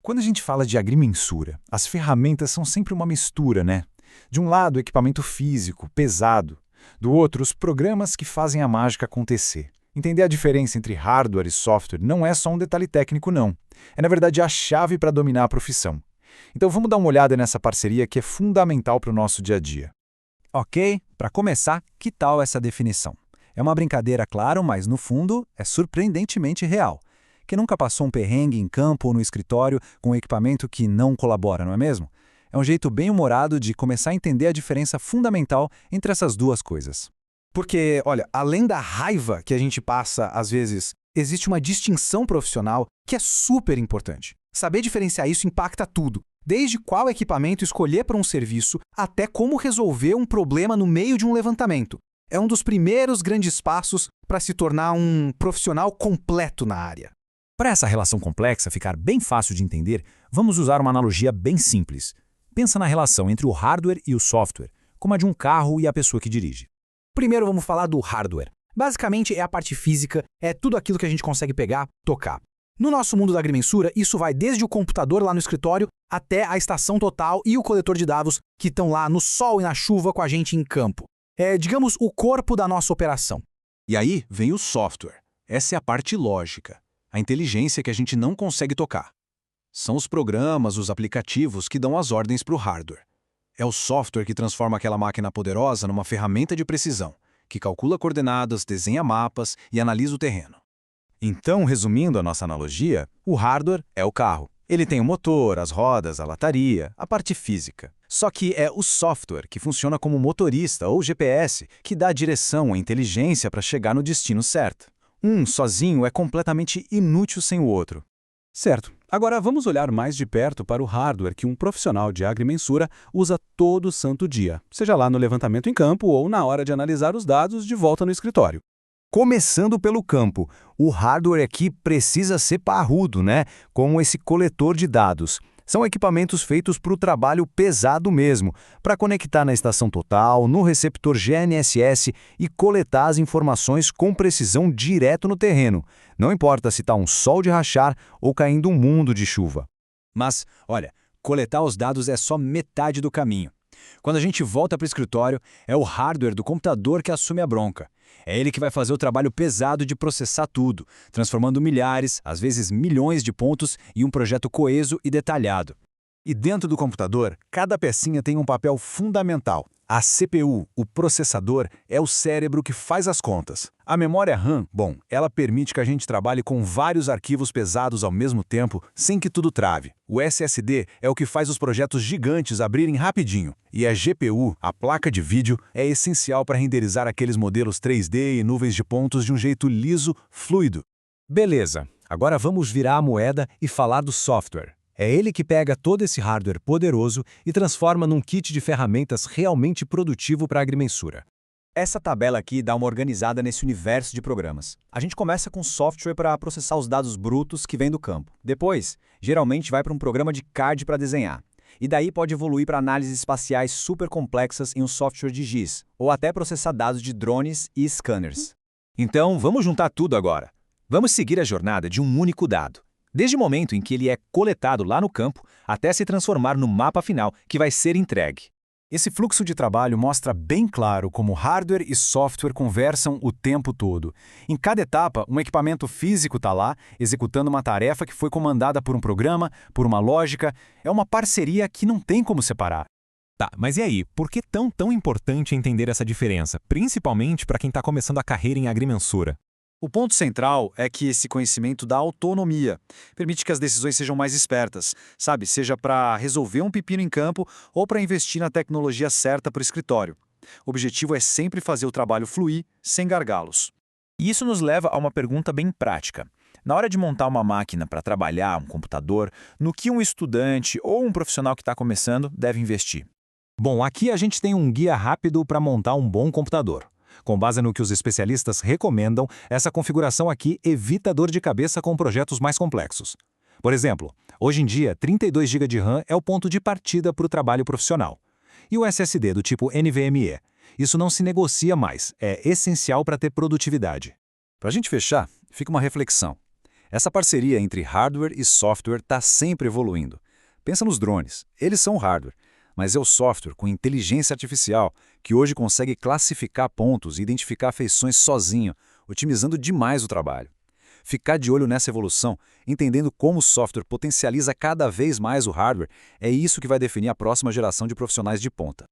Quando a gente fala de agrimensura, as ferramentas são sempre uma mistura, né? De um lado, equipamento físico, pesado. Do outro, os programas que fazem a mágica acontecer. Entender a diferença entre hardware e software não é só um detalhe técnico, não. É, na verdade, a chave para dominar a profissão. Então vamos dar uma olhada nessa parceria que é fundamental para o nosso dia a dia. Ok, para começar, que tal essa definição? É uma brincadeira, claro, mas no fundo é surpreendentemente real. Quem nunca passou um perrengue em campo ou no escritório com um equipamento que não colabora, não é mesmo? É um jeito bem humorado de começar a entender a diferença fundamental entre essas duas coisas. Porque, olha, além da raiva que a gente passa às vezes, existe uma distinção profissional que é super importante. Saber diferenciar isso impacta tudo, desde qual equipamento escolher para um serviço até como resolver um problema no meio de um levantamento. É um dos primeiros grandes passos para se tornar um profissional completo na área. Para essa relação complexa ficar bem fácil de entender, vamos usar uma analogia bem simples. Pensa na relação entre o hardware e o software, como a de um carro e a pessoa que dirige. Primeiro vamos falar do hardware. Basicamente é a parte física, é tudo aquilo que a gente consegue pegar, tocar. No nosso mundo da agrimensura, isso vai desde o computador lá no escritório até a estação total e o coletor de dados que estão lá no sol e na chuva com a gente em campo. É, digamos, o corpo da nossa operação. E aí vem o software. Essa é a parte lógica, a inteligência que a gente não consegue tocar. São os programas, os aplicativos que dão as ordens para o hardware. É o software que transforma aquela máquina poderosa numa ferramenta de precisão, que calcula coordenadas, desenha mapas e analisa o terreno. Então, resumindo a nossa analogia, o hardware é o carro. Ele tem o motor, as rodas, a lataria, a parte física. Só que é o software que funciona como motorista ou GPS que dá a direção, a inteligência para chegar no destino certo. Um sozinho é completamente inútil sem o outro. Certo. Agora vamos olhar mais de perto para o hardware que um profissional de agrimensura usa todo santo dia, seja lá no levantamento em campo ou na hora de analisar os dados de volta no escritório. Começando pelo campo, o hardware aqui precisa ser parrudo, né? Como esse coletor de dados. São equipamentos feitos para o trabalho pesado mesmo, para conectar na estação total, no receptor GNSS e coletar as informações com precisão direto no terreno. Não importa se está um sol de rachar ou caindo um mundo de chuva. Mas, olha, coletar os dados é só metade do caminho. Quando a gente volta para o escritório, é o hardware do computador que assume a bronca. É ele que vai fazer o trabalho pesado de processar tudo, transformando milhares, às vezes milhões de pontos em um projeto coeso e detalhado. E dentro do computador, cada pecinha tem um papel fundamental. A CPU, o processador, é o cérebro que faz as contas. A memória RAM, bom, ela permite que a gente trabalhe com vários arquivos pesados ao mesmo tempo, sem que tudo trave. O SSD é o que faz os projetos gigantes abrirem rapidinho. E a GPU, a placa de vídeo, é essencial para renderizar aqueles modelos 3D e nuvens de pontos de um jeito liso, fluido. Beleza, agora vamos virar a moeda e falar do software. É ele que pega todo esse hardware poderoso e transforma num kit de ferramentas realmente produtivo para a agrimensura. Essa tabela aqui dá uma organizada nesse universo de programas. A gente começa com software para processar os dados brutos que vêm do campo. Depois, geralmente vai para um programa de CAD para desenhar. E daí pode evoluir para análises espaciais super complexas em um software de GIS, ou até processar dados de drones e scanners. Então, vamos juntar tudo agora. Vamos seguir a jornada de um único dado. Desde o momento em que ele é coletado lá no campo, até se transformar no mapa final que vai ser entregue. Esse fluxo de trabalho mostra bem claro como hardware e software conversam o tempo todo. Em cada etapa, um equipamento físico está lá, executando uma tarefa que foi comandada por um programa, por uma lógica. É uma parceria que não tem como separar. Tá, mas e aí? Por que tão importante entender essa diferença, principalmente para quem está começando a carreira em agrimensura? O ponto central é que esse conhecimento dá autonomia, permite que as decisões sejam mais espertas, sabe? Seja para resolver um pepino em campo ou para investir na tecnologia certa para o escritório. O objetivo é sempre fazer o trabalho fluir, sem gargalos. E isso nos leva a uma pergunta bem prática. Na hora de montar uma máquina para trabalhar, um computador, no que um estudante ou um profissional que está começando deve investir? Bom, aqui a gente tem um guia rápido para montar um bom computador. Com base no que os especialistas recomendam, essa configuração aqui evita dor de cabeça com projetos mais complexos. Por exemplo, hoje em dia, 32 GB de RAM é o ponto de partida para o trabalho profissional. E o SSD do tipo NVMe? Isso não se negocia mais, é essencial para ter produtividade. Para a gente fechar, fica uma reflexão. Essa parceria entre hardware e software está sempre evoluindo. Pensa nos drones, eles são hardware, mas é o software com inteligência artificial que hoje consegue classificar pontos e identificar feições sozinho, otimizando demais o trabalho. Ficar de olho nessa evolução, entendendo como o software potencializa cada vez mais o hardware, é isso que vai definir a próxima geração de profissionais de ponta.